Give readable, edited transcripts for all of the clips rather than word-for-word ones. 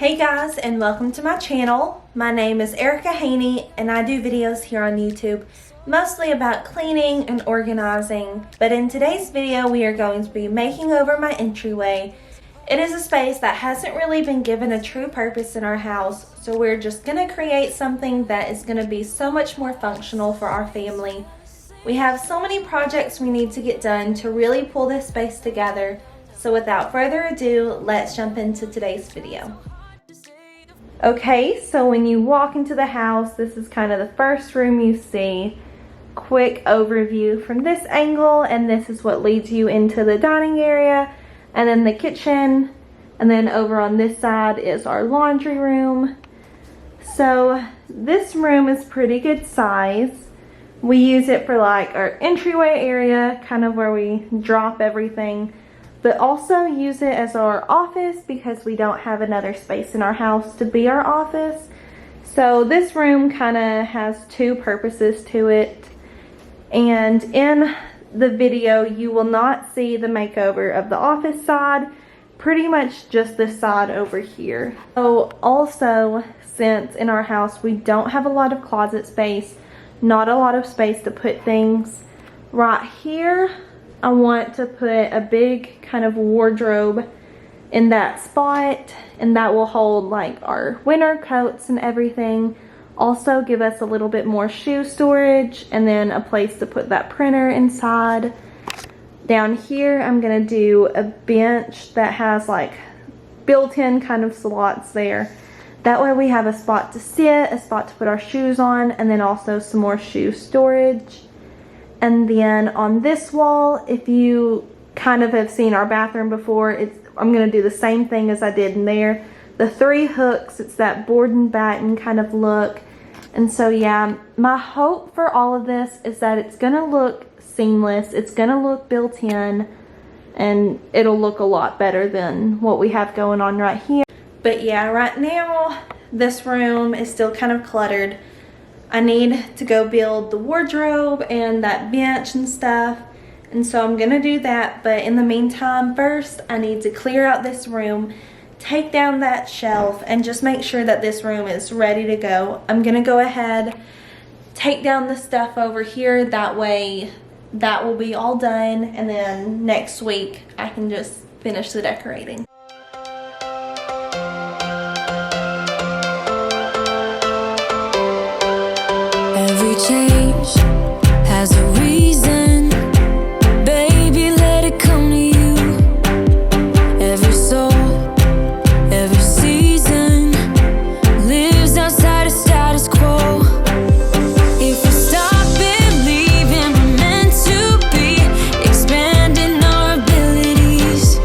Hey guys, and welcome to my channel. My name is Haney and I do videos here on YouTube mostly about cleaning and organizing, but in today's video we are going to be making over my entryway. It is a space that hasn't really been given a true purpose in our house, so we're just going to create something that is going to be so much more functional for our family. We have so many projects we need to get done to really pull this space together, so without further ado, let's jump into today's video. Okay, so when you walk into the house, this is kind of the first room you see. Quick overview from this angle, and this is what leads you into the dining area, and then the kitchen, and then over on this side is our laundry room. So this room is pretty good size. We use it for like our entryway area, kind of where we drop everything, but also use it as our office because we don't have another space in our house to be our office. So this room kind of has two purposes to it, and in the video you will not see the makeover of the office side, pretty much just this side over here. So also, since in our house we don't have a lot of closet space, not a lot of space to put things, right here I want to put a big kind of wardrobe in that spot, and that will hold like our winter coats and everything. Also give us a little bit more shoe storage, and then a place to put that printer inside. Down here I'm gonna do a bench that has like built-in kind of slots there. That way we have a spot to sit, a spot to put our shoes on, and then also some more shoe storage. And then on this wall, if you kind of have seen our bathroom before, I'm going to do the same thing as I did in there. The 3 hooks, it's that board and batten kind of look. And so yeah, my hope for all of this is that it's going to look seamless, it's going to look built in, and it'll look a lot better than what we have going on right here. But yeah, right now, this room is still kind of cluttered. I need to go build the wardrobe and that bench and stuff, and so I'm gonna do that. But in the meantime, first I need to clear out this room, take down that shelf, and just make sure that this room is ready to go. I'm gonna go ahead, take down the stuff over here, that way that will be all done, and then next week I can just finish the decorating. Every change has a reason, baby, let it come to you. Every soul, every season lives outside of status quo. If we stop believing we're meant to be, expanding our abilities.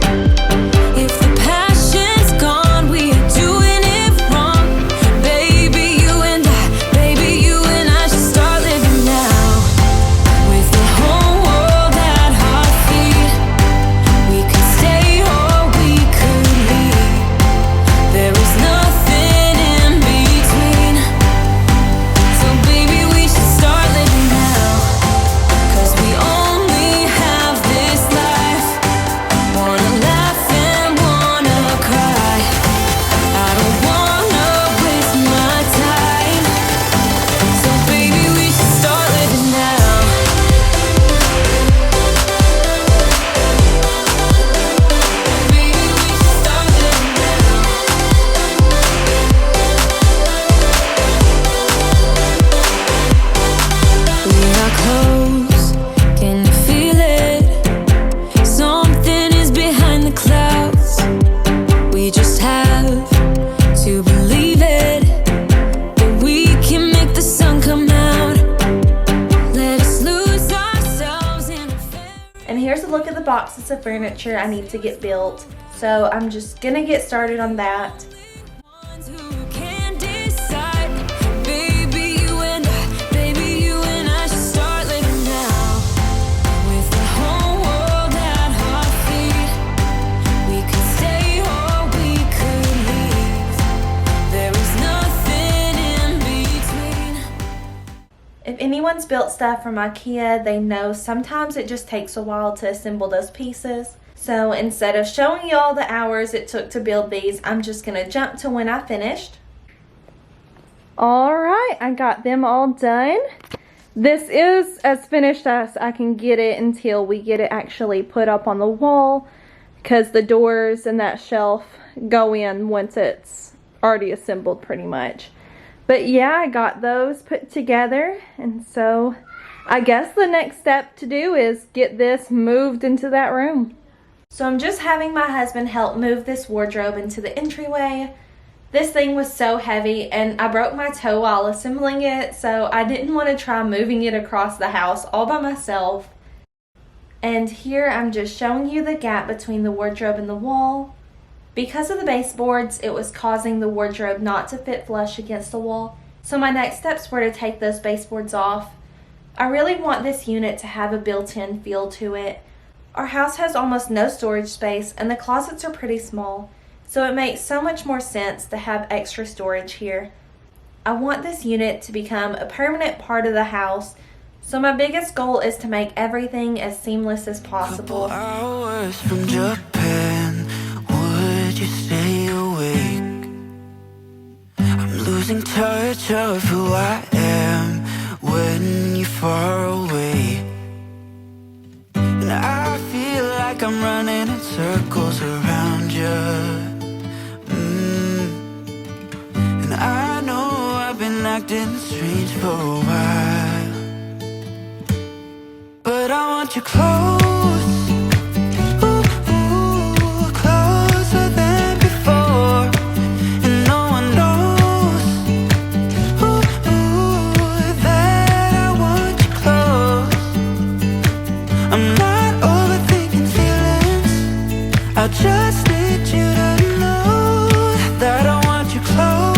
If the passion's gone, we are doing it wrong. Baby, you and I, baby, you and I should start living now. With the whole world at our feet, we could stay or we could leave. There is nothing in between. So baby, we should start living now. 'Cause we only have this life. Wanna laugh and wanna cry. I don't wanna waste my time. So baby, we should start living now. Baby, we should start living now. We are close, can you feel it? Something is behind the clouds. We just have to believe it, that we can make the sun come out. Let us lose ourselves in a And here's a look at the boxes of furniture I need to get built. So I'm just gonna get started on that. ones who can decide. Baby, you and I should start living now. With the whole world at our feet, we could stay or we could leave. There is nothing in between. If anyone's built stuff from IKEA, they know sometimes it just takes a while to assemble those pieces. So instead of showing you all the hours it took to build these, I'm just gonna jump to when I finished. All right, I got them all done. This is as finished as I can get it until we get it actually put up on the wall, because the doors and that shelf go in once it's already assembled pretty much. But yeah, I got those put together, and so I guess the next step to do is get this moved into that room. So I'm just having my husband help move this wardrobe into the entryway. This thing was so heavy and I broke my toe while assembling it, so I didn't want to try moving it across the house all by myself. And here I'm just showing you the gap between the wardrobe and the wall. Because of the baseboards, it was causing the wardrobe not to fit flush against the wall. So my next steps were to take those baseboards off. I really want this unit to have a built-in feel to it. Our house has almost no storage space and the closets are pretty small, so it makes so much more sense to have extra storage here. I want this unit to become a permanent part of the house, so my biggest goal is to make everything as seamless as possible. Couple hours from Japan, would you stay awake? I'm losing touch of who I am when you're far away. And I feel like I'm running in circles around you. And I know I've been acting strange for a while, but I want you close, ooh, ooh, closer than before. And no one knows, ooh, ooh, that I want you close. I'm not overthinking feelings, I just need you to know that I want you close.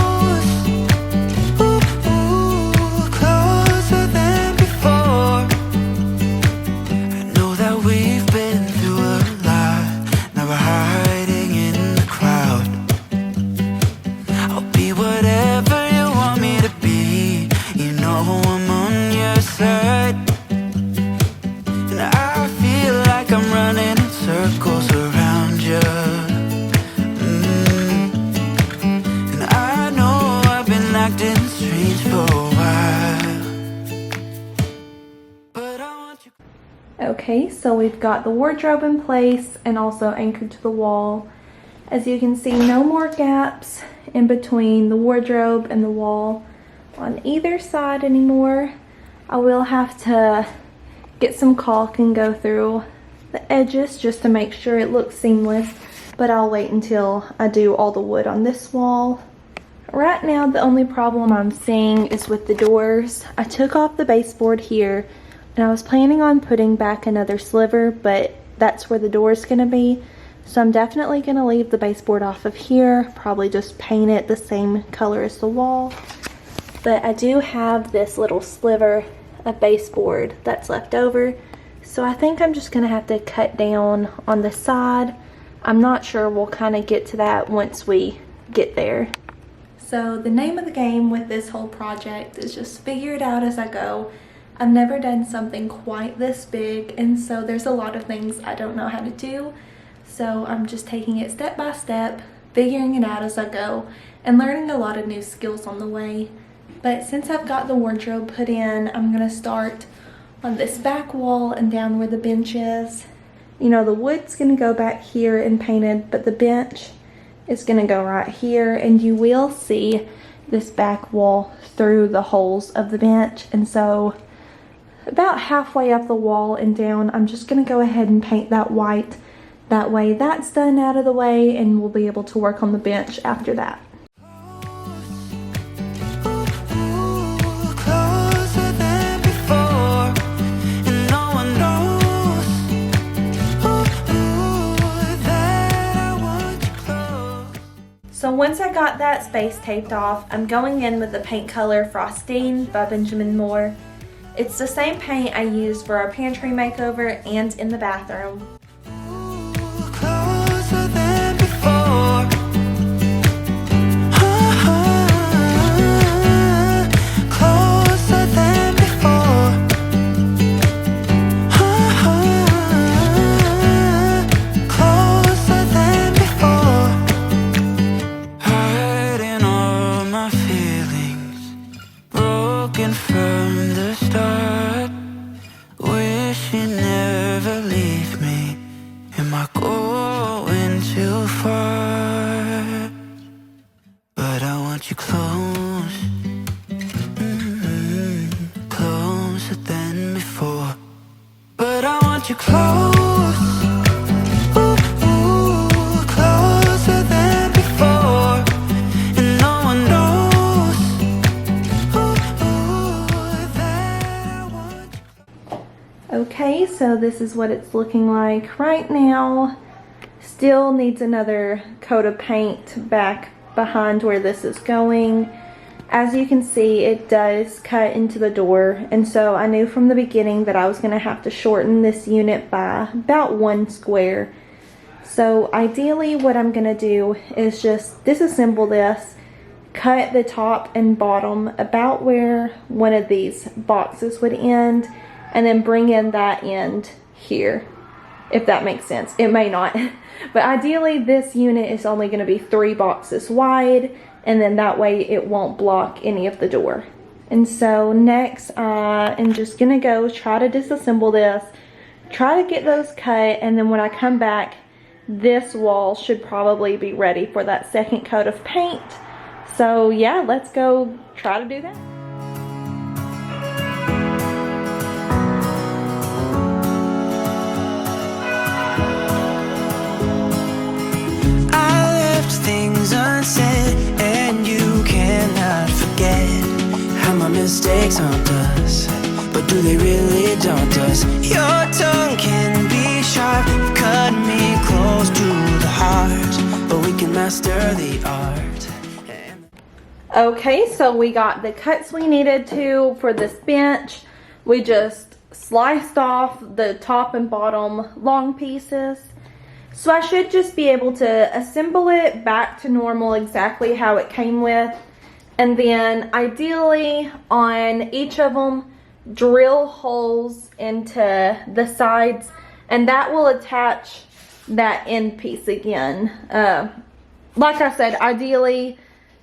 Okay, so we've got the wardrobe in place and also anchored to the wall. As you can see, no more gaps in between the wardrobe and the wall on either side anymore. I will have to get some caulk and go through the edges just to make sure it looks seamless, but I'll wait until I do all the wood on this wall. Right now, the only problem I'm seeing is with the doors. I took off the baseboard here, and I was planning on putting back another sliver, but that's where the door is going to be. So I'm definitely going to leave the baseboard off of here, probably just paint it the same color as the wall. But I do have this little sliver of baseboard that's left over, so I think I'm just going to have to cut down on the side. I'm not sure, we'll kind of get to that once we get there. So the name of the game with this whole project is just figure it out as I go. I've never done something quite this big, and so there's a lot of things I don't know how to do. So I'm just taking it step by step, figuring it out as I go, and learning a lot of new skills on the way. But since I've got the wardrobe put in, I'm gonna start on this back wall and down where the bench is. You know, the wood's gonna go back here and painted, but the bench is gonna go right here, and you will see this back wall through the holes of the bench. And so about halfway up the wall and down, I'm just going to go ahead and paint that white. That way that's done out of the way, and we'll be able to work on the bench after that. So once I got that space taped off, I'm going in with the paint color Frostine by Benjamin Moore. It's the same paint I used for our pantry makeover and in the bathroom. so this is what it's looking like right now. Still needs another coat of paint back behind where this is going. As you can see, it does cut into the door, and so I knew from the beginning that I was going to have to shorten this unit by about 1 square. So ideally what I'm going to do is just disassemble this, cut the top and bottom about where one of these boxes would end, and then bring in that end here, if that makes sense. It may not, but ideally this unit is only going to be 3 boxes wide, and then that way it won't block any of the door. And so next I am just going to go try to disassemble this, try to get those cut, and then when I come back, this wall should probably be ready for that second coat of paint. So yeah, let's go try to do that. I left things unsaid, and you cannot forget how my mistakes haunt us, but do they really daunt us? Your tongue can be sharp, cut me close to the heart, but we can master the art. Okay, so we got the cuts we needed to for this bench. We just sliced off the top and bottom long pieces. So I should just be able to assemble it back to normal exactly how it came with. And then ideally on each of them, drill holes into the sides, and that will attach that end piece again. Like I said, ideally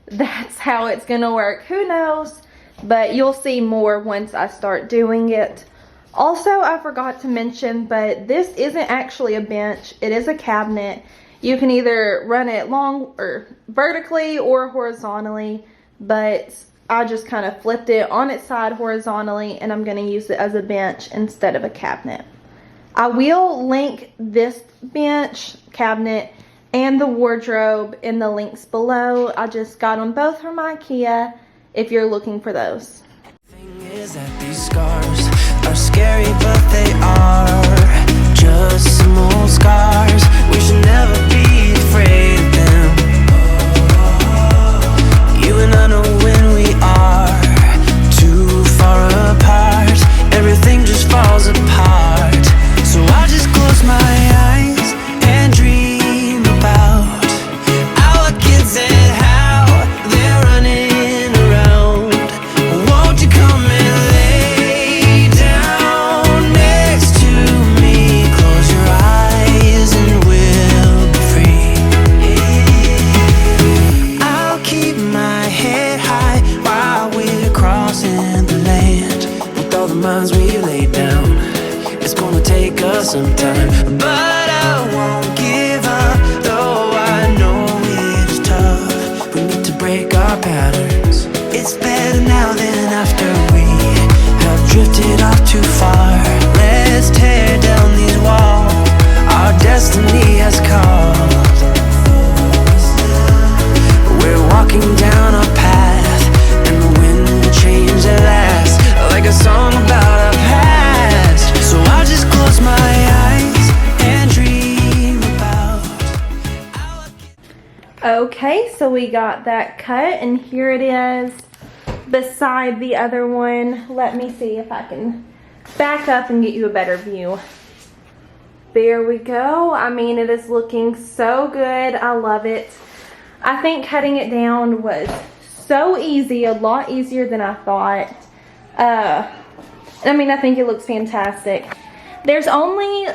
that's how it's gonna work. Who knows, but you'll see more once I start doing it. Also, I forgot to mention, but this isn't actually a bench, it is a cabinet. You can either run it long or vertically or horizontally, but I just kind of flipped it on its side horizontally, and I'm going to use it as a bench instead of a cabinet. I will link this bench, cabinet, and the wardrobe in the links below. I just got them both from IKEA if you're looking for those. Thing is that these scars are scary, but they are just some old scars. We should never be afraid of them. You and I know when we are too far apart, everything just falls apart. So I just close my eyes and dream about our kids and how they're running around. Won't you come and lay down next to me? Close your eyes and we'll be free. I'll keep my head high while we're crossing the land. With all the minds we laid down, it's gonna take us some time, but I won't give up, though I know it is tough. We need to break our patterns. It's better now than after we have drifted off too far. Let's tear down these walls, our destiny has called. We're walking down a path, and the wind will change at last, like a song about our past. So I just close my eyes and dream about our... Okay, so we got that cut, and here it is beside the other one. Let me see if I can back up and get you a better view. There we go. I mean, it is looking so good. I love it. I think cutting it down was so easy, a lot easier than I thought. I mean, I think it looks fantastic. There's only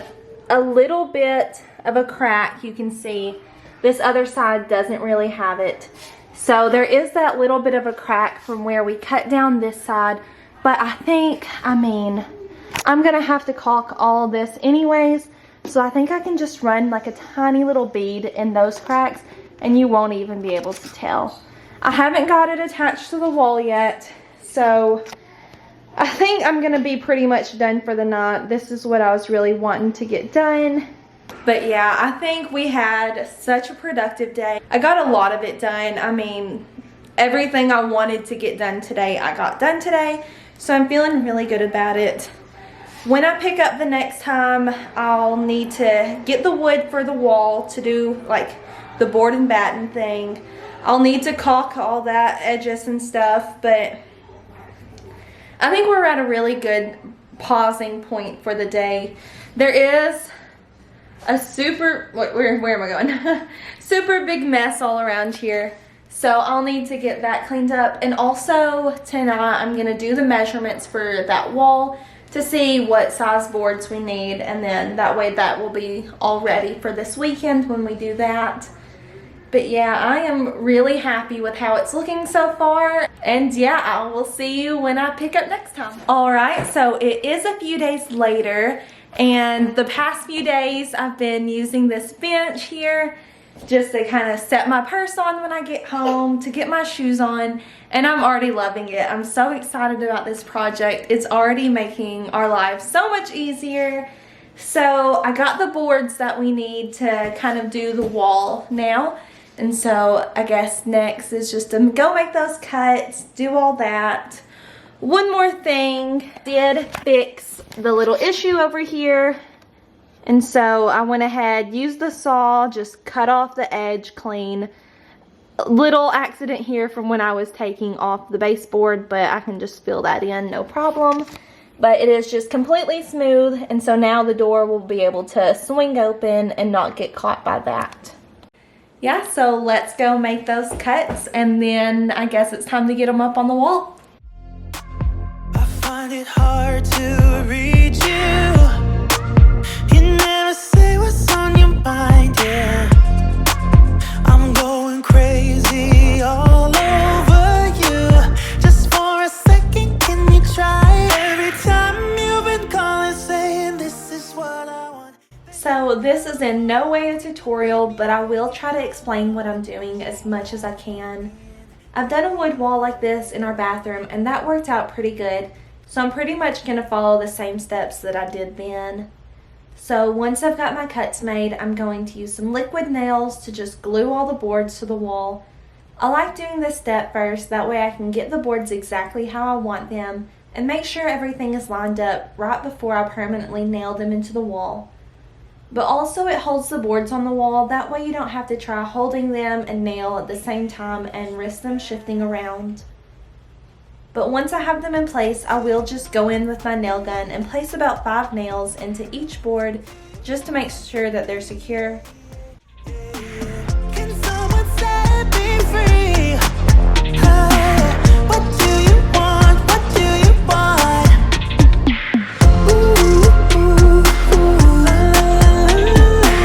a little bit of a crack you can see. This other side doesn't really have it. So there is that little bit of a crack from where we cut down this side. But I mean, I'm gonna have to caulk all this anyways. So I think I can just run like a tiny little bead in those cracks, and you won't even be able to tell. I haven't got it attached to the wall yet, so I think I'm gonna be pretty much done for the night. This is what I was really wanting to get done. But yeah, I think we had such a productive day. I got a lot of it done. I mean, everything I wanted to get done today, I got done today. So I'm feeling really good about it. when I pick up the next time, I'll need to get the wood for the wall to do like the board and batten thing. I'll need to caulk all that edges and stuff, but I think we're at a really good pausing point for the day. There is a super, where am I going? Super big mess all around here. So I'll need to get that cleaned up. And also tonight I'm gonna do the measurements for that wall to see what size boards we need. And then that way that will be all ready for this weekend when we do that. But yeah, I am really happy with how it's looking so far. And yeah, I will see you when I pick up next time. All right, so it is a few days later. And the past few days I've been using this bench here just to kind of set my purse on when I get home, to get my shoes on. And I'm already loving it. I'm so excited about this project. It's already making our lives so much easier. So I got the boards that we need to kind of do the wall now. And so I guess next is just to go make those cuts, do all that. One more thing, did fix the little issue over here. And so I went ahead, used the saw, just cut off the edge clean. A little accident here from when I was taking off the baseboard, but I can just fill that in, no problem. But it is just completely smooth, and so now the door will be able to swing open and not get caught by that. Yeah, so let's go make those cuts, and then I guess it's time to get them up on the wall. I find it hard to read you. You never say what's on your mind, yeah. I'm going crazy all over you. Just for a second, can you try? Every time you've been calling, saying this is what I want. So this is in no way a tutorial, but I will try to explain what I'm doing as much as I can. I've done a wood wall like this in our bathroom, and that worked out pretty good. So I'm pretty much going to follow the same steps that I did then. So once I've got my cuts made, I'm going to use some liquid nails to just glue all the boards to the wall. I like doing this step first, that way I can get the boards exactly how I want them and make sure everything is lined up right before I permanently nail them into the wall. But also it holds the boards on the wall, that way you don't have to try holding them and nail at the same time and risk them shifting around. But once I have them in place, I will just go in with my nail gun and place about 5 nails into each board just to make sure that they're secure. Can someone set me free? What do you want? What do you want? Ooh, ooh, ooh, la, la, la, la.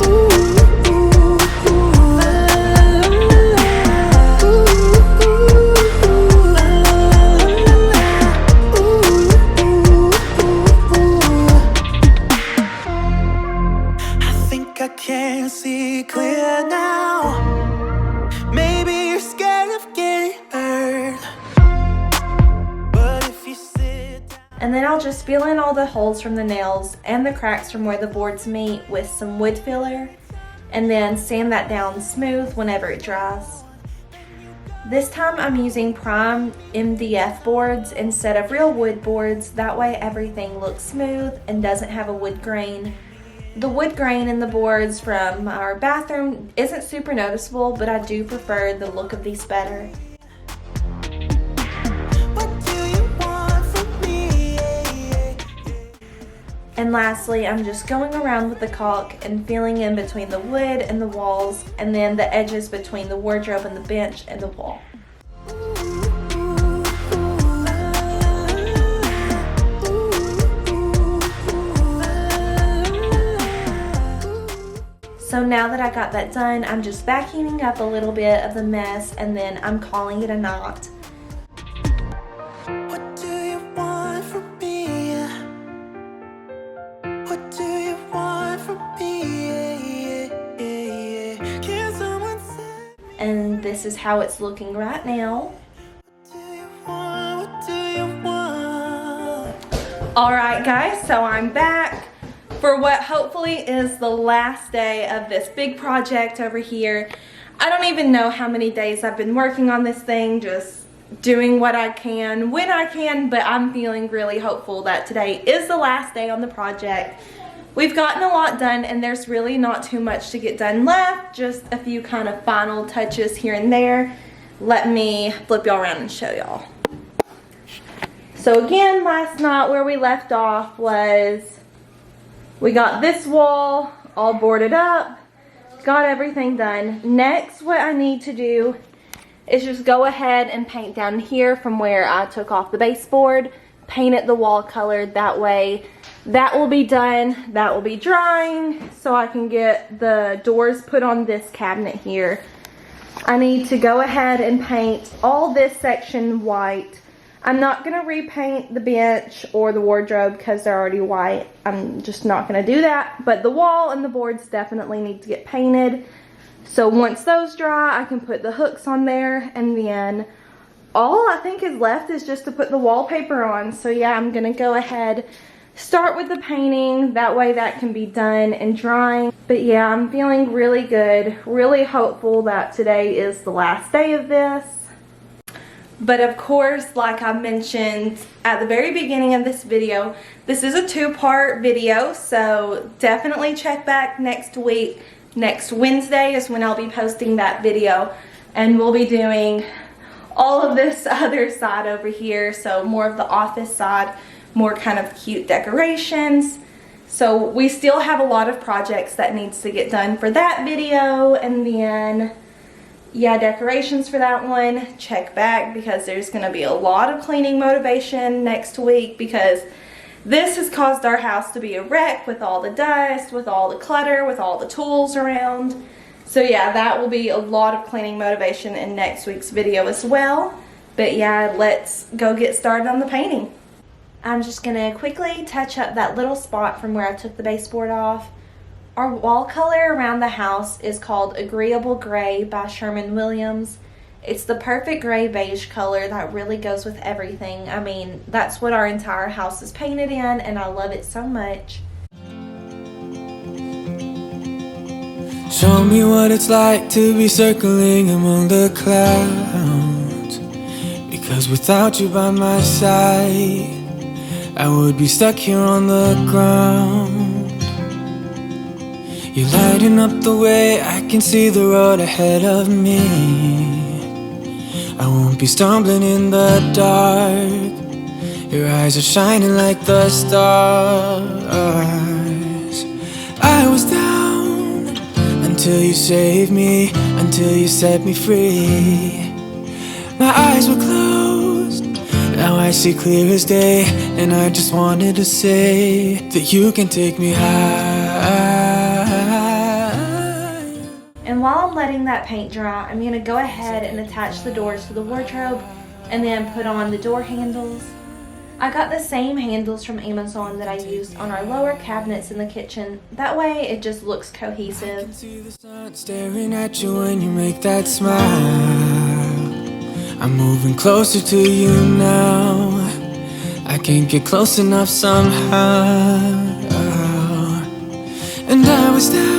Ooh, ooh, ooh, la, la, la, la. Ooh, ooh, la, la, la, la. Ooh, ooh, ooh. I think I can see clear now. Maybe you're scared of getting hurt, but if you sit down. And then I'll just fill in all the holes from the nails and the cracks from where the boards meet with some wood filler, and then sand that down smooth whenever it dries. This time I'm using prime MDF boards instead of real wood boards, that way everything looks smooth and doesn't have a wood grain. The wood grain in the boards from our bathroom isn't super noticeable, but I do prefer the look of these better. What do you want from me? And lastly, I'm just going around with the caulk and filling in between the wood and the walls, and then the edges between the wardrobe and the bench and the wall. So now that I got that done, I'm just vacuuming up a little bit of the mess, and then I'm calling it a knot. What do you want from me? What do you want from me? Can someone say? And this is how it's looking right now. What do you want? What do you want? Alright guys, so I'm back for what hopefully is the last day of this big project over here. I don't even know how many days I've been working on this thing, just doing what I can when I can, but I'm feeling really hopeful that today is the last day on the project. We've gotten a lot done and there's really not too much to get done left, just a few kind of final touches here and there. Let me flip y'all around and show y'all. So again, last night where we left off was we got this wall all boarded up, got everything done. Next, what I need to do is just go ahead and paint down here from where I took off the baseboard, paint it the wall color. That way that will be done, that will be drying, so I can get the doors put on this cabinet here. I need to go ahead and paint all this section white. I'm not going to repaint the bench or the wardrobe because they're already white. I'm just not going to do that, but the wall and the boards definitely need to get painted. So once those dry, I can put the hooks on there, and then all I think is left is just to put the wallpaper on. So yeah, I'm gonna go ahead, start with the painting, that way that can be done and drying. But yeah, I'm feeling really good, really hopeful that today is the last day of this. But of course, like I mentioned at the very beginning of this video, this is a two-part video, so definitely check back next week. Next Wednesday is when I'll be posting that video, and we'll be doing all of this other side over here, so more of the office side, more kind of cute decorations. So we still have a lot of projects that needs to get done for that video, and then yeah, decorations for that one. Check back because there's going to be a lot of cleaning motivation next week because this has caused our house to be a wreck with all the dust, with all the clutter, with all the tools around. So yeah, that will be a lot of cleaning motivation in next week's video as well. But yeah, let's go get started on the painting. I'm just gonna quickly touch up that little spot from where I took the baseboard off. Our wall color around the house is called Agreeable Gray by Sherwin-Williams. It's the perfect gray beige color that really goes with everything. I mean, that's what our entire house is painted in, and I love it so much. Show me what it's like to be circling among the clouds. Because without you by my side, I would be stuck here on the ground. You're lighting up the way, I can see the road ahead of me. I won't be stumbling in the dark. Your eyes are shining like the stars. I was down until you saved me, until you set me free. My eyes were closed, now I see clear as day. And I just wanted to say that you can take me high. And while I'm letting that paint dry, I'm going to go ahead and attach the doors to the wardrobe and then put on the door handles. I got the same handles from Amazon that I used on our lower cabinets in the kitchen. That way it just looks cohesive. I can see the sun staring at you when you make that smile. I'm moving closer to you now. I can't get close enough somehow. And I was down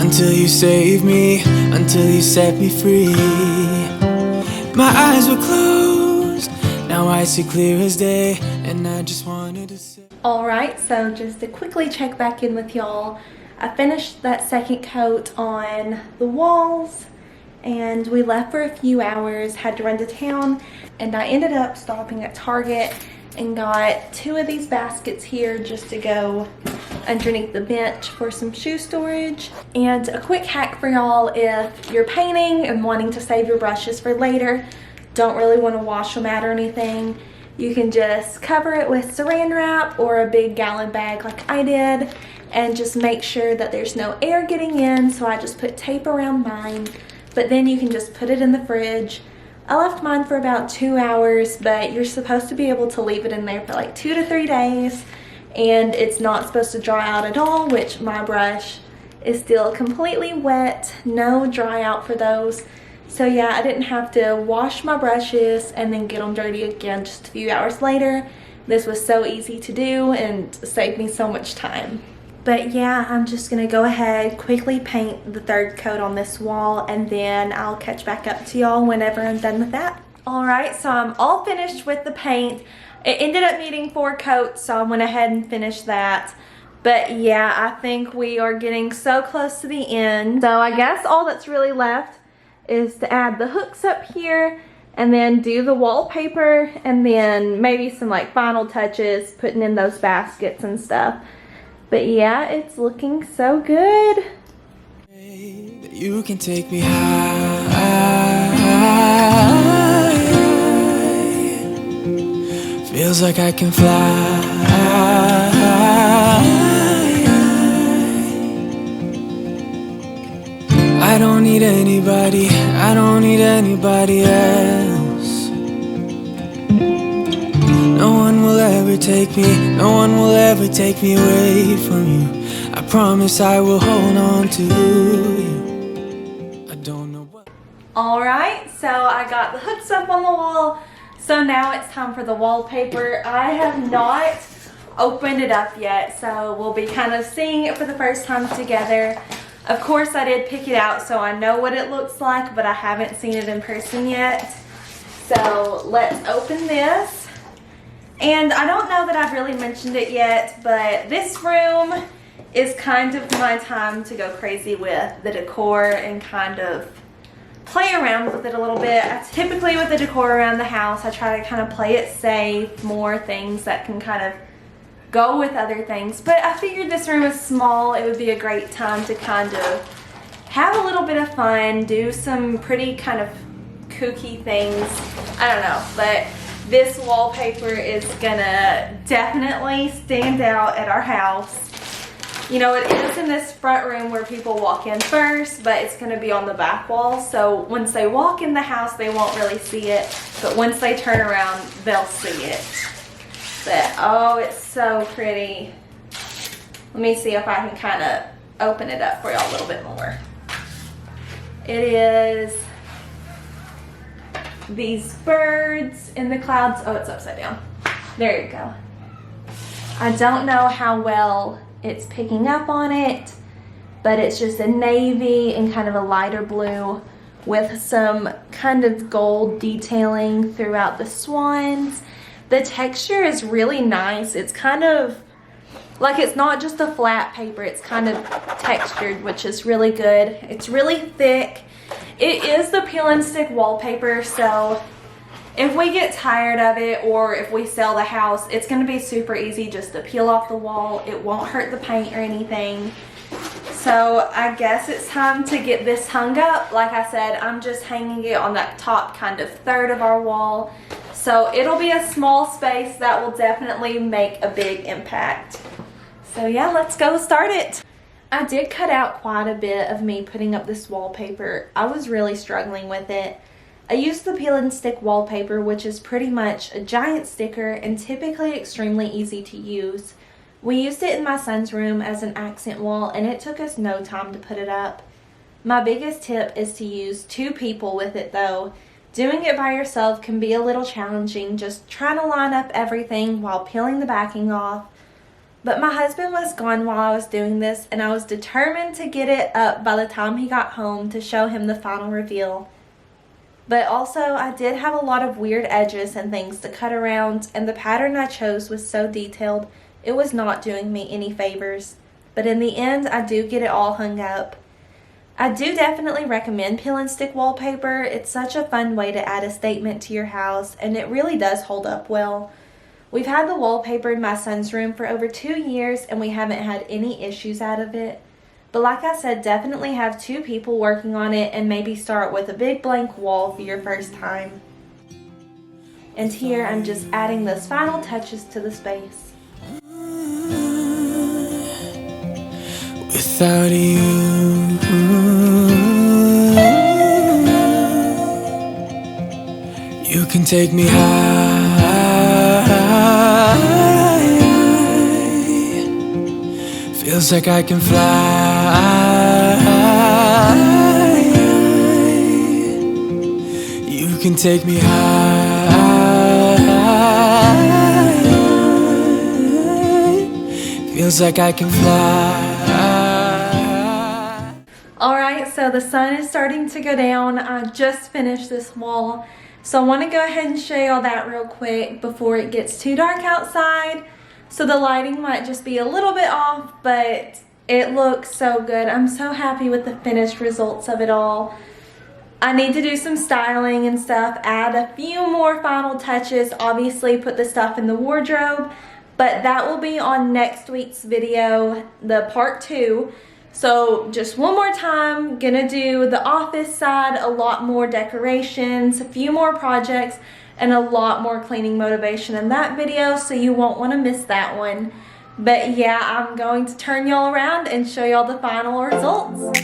until you saved me, until you set me free. My eyes were closed, now I see clear as day. And I just wanted to say, alright, so just to quickly check back in with y'all, I finished that second coat on the walls and we left for a few hours, had to run to town, and I ended up stopping at Target and got two of these baskets here just to go underneath the bench for some shoe storage. And a quick hack for y'all, if you're painting and wanting to save your brushes for later, don't really want to wash them out or anything, you can just cover it with saran wrap or a big gallon bag like I did, and just make sure that there's no air getting in. So I just put tape around mine, but then you can just put it in the fridge. I left mine for about 2 hours, but you're supposed to be able to leave it in there for like 2 to 3 days, and it's not supposed to dry out at all, which my brush is still completely wet, no dry out for those. So yeah, I didn't have to wash my brushes and then get them dirty again just a few hours later. This was so easy to do and saved me so much time. But yeah, I'm just gonna go ahead, quickly paint the third coat on this wall, and then I'll catch back up to y'all whenever I'm done with that. Alright, so I'm all finished with the paint. It ended up needing 4 coats, so I went ahead and finished that. But yeah, I think we are getting so close to the end. So I guess all that's really left is to add the hooks up here and then do the wallpaper and then maybe some like final touches, putting in those baskets and stuff. But yeah, it's looking so good. You can take me high. Feels like I can fly. I don't need anybody, I don't need anybody else. No one will ever take me, no one will ever take me away from you. I promise I will hold on to you. I don't know what. Alright, so I got the hooks up on the wall. So now it's time for the wallpaper. I have not opened it up yet, so we'll be kind of seeing it for the first time together. Of course, I did pick it out, so I know what it looks like, but I haven't seen it in person yet. So let's open this. And I don't know that I've really mentioned it yet, but this room is kind of my time to go crazy with the decor and kind of play around with it a little bit. Typically with the decor around the house, I try to kind of play it safe, more things that can kind of go with other things. But I figured this room is small, it would be a great time to kind of have a little bit of fun, do some pretty kind of kooky things. I don't know, but this wallpaper is gonna definitely stand out at our house. You know, it is in this front room where people walk in first, but it's going to be on the back wall. So once they walk in the house, they won't really see it. But once they turn around, they'll see it. But, oh, it's so pretty. Let me see if I can kind of open it up for y'all a little bit more. It is these birds in the clouds. Oh, it's upside down. There you go. I don't know how well it's picking up on it, but it's just a navy and kind of a lighter blue with some kind of gold detailing throughout the swans. The texture is really nice. It's kind of like, it's not just a flat paper, it's kind of textured, which is really good. It's really thick. It is the peel and stick wallpaper, so if we get tired of it or if we sell the house, it's going to be super easy just to peel off the wall. It won't hurt the paint or anything. So I guess it's time to get this hung up. Like I said, I'm just hanging it on that top kind of third of our wall. So it'll be a small space that will definitely make a big impact. So yeah, let's go start it. I did cut out quite a bit of me putting up this wallpaper. I was really struggling with it. I used the peel and stick wallpaper, which is pretty much a giant sticker and typically extremely easy to use. We used it in my son's room as an accent wall and it took us no time to put it up. My biggest tip is to use 2 people with it though. Doing it by yourself can be a little challenging, just trying to line up everything while peeling the backing off. But my husband was gone while I was doing this and I was determined to get it up by the time he got home to show him the final reveal. But also, I did have a lot of weird edges and things to cut around, and the pattern I chose was so detailed, it was not doing me any favors. But in the end, I do get it all hung up. I do definitely recommend peel and stick wallpaper. It's such a fun way to add a statement to your house, and it really does hold up well. We've had the wallpaper in my son's room for over 2 years, and we haven't had any issues out of it. But like I said, definitely have 2 people working on it and maybe start with a big blank wall for your first time. And here I'm just adding those final touches to the space. Without you, you can take me high. Feels like I can fly. You can take me high. Feels like I can fly. Alright, so the sun is starting to go down. I just finished this wall. So I want to go ahead and show you all that real quick before it gets too dark outside. So the lighting might just be a little bit off, but it looks so good. I'm so happy with the finished results of it all. I need to do some styling and stuff, add a few more final touches, obviously put the stuff in the wardrobe, but that will be on next week's video, the part 2. So just one more time, gonna do the office side, a lot more decorations, a few more projects, and a lot more cleaning motivation in that video, so you won't want to miss that one. But yeah, I'm going to turn y'all around and show y'all the final results.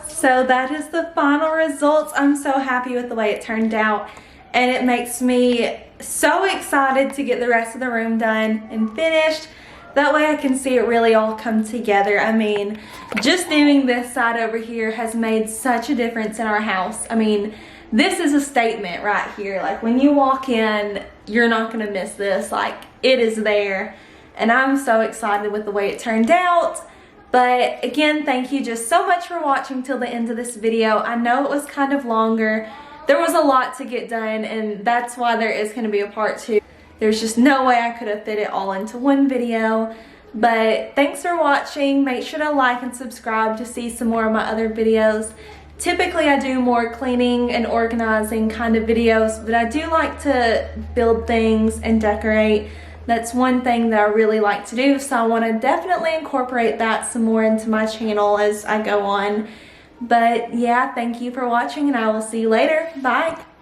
So that is the final results. I'm so happy with the way it turned out, and it makes me so excited to get the rest of the room done and finished. That way I can see it really all come together. I mean, just doing this side over here has made such a difference in our house. I mean, this is a statement right here. Like, when you walk in, you're not gonna miss this. Like, it is there, and I'm so excited with the way it turned out. But again, thank you just so much for watching till the end of this video. I know it was kind of longer. There was a lot to get done, and that's why there is going to be a part 2. There's just no way I could have fit it all into one video. But thanks for watching. Make sure to like and subscribe to see some more of my other videos. Typically I do more cleaning and organizing kind of videos, but I do like to build things and decorate. That's one thing that I really like to do, so I want to definitely incorporate that some more into my channel as I go on. But yeah, thank you for watching, and I will see you later. Bye!